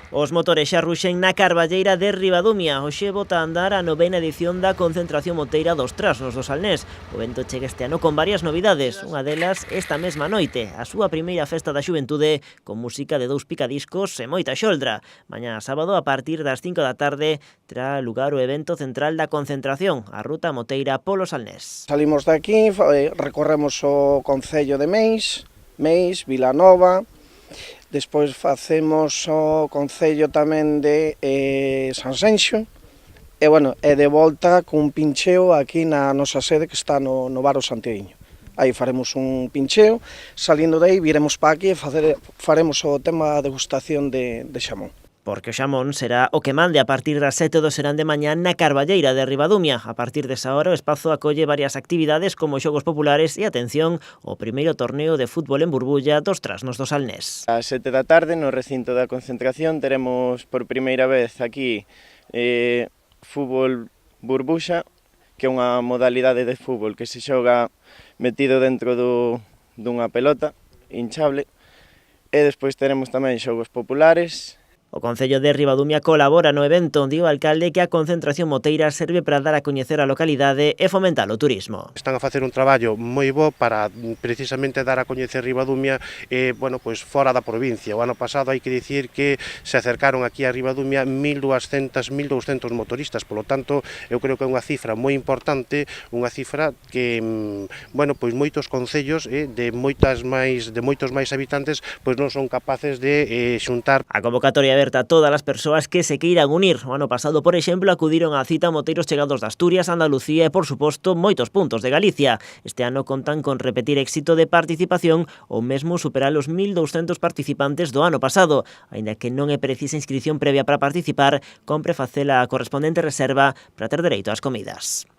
Os motores xa ruxen na Carballeira de Ribadumia. Hoxe bota a andar a novena edición da concentración moteira dos Trasnos do Salnés. O evento chega este ano con varias novidades. Unha delas esta mesma noite, a súa primeira festa da xuventude con música de 2 picadiscos e moita xoldra. Mañá sábado a partir das 5 da tarde terá lugar o evento central da concentración, a ruta moteira polo Salnés. Salimos de aquí, recorremos o concello de Meis, Vilanova. Despois facemos o concello tamén de Sanxenxo e, de volta cun pincheo aquí na nosa sede que está no bar o Santiaguiño. Aí faremos un pincheo, salindo de aí viremos para aquí e faremos o tema de degustación de xamón. Porque o xamón será o que mande a partir das 7 do serán de mañá na Carballeira de Ribadumia. A partir desa hora o espazo acolle varias actividades como xogos populares e, atención, o primeiro torneo de fútbol en burbulla dos Trasnos do Salnés. A 7 da tarde no recinto da concentración teremos por primeira vez aquí fútbol burbuxa, que é unha modalidade de fútbol que se xoga metido dentro dunha pelota hinchable, e despois teremos tamén xogos populares. O Concello de Ribadumia colabora no evento, di o alcalde que a concentración moteira serve para dar a coñecer a localidade e fomentar o turismo. Están a facer un traballo moi bo para precisamente dar a coñecer Ribadumia fora da provincia. O ano pasado hai que dicir que se acercaron aquí a Ribadumia 1.200 motoristas, polo tanto eu creo que é unha cifra moi importante, unha cifra que moitos concellos de moitos máis habitantes non son capaces de xuntar. A convocatoria aberta a todas as persoas que se queiran unir. O ano pasado, por exemplo, acudiron á cita moteiros chegados de Asturias, Andalucía e, por suposto, moitos puntos de Galicia. Este ano contan con repetir éxito de participación ou mesmo superar os 1.200 participantes do ano pasado. Aínda que non é precisa inscrición previa para participar, compre facela a correspondente reserva para ter dereito ás comidas.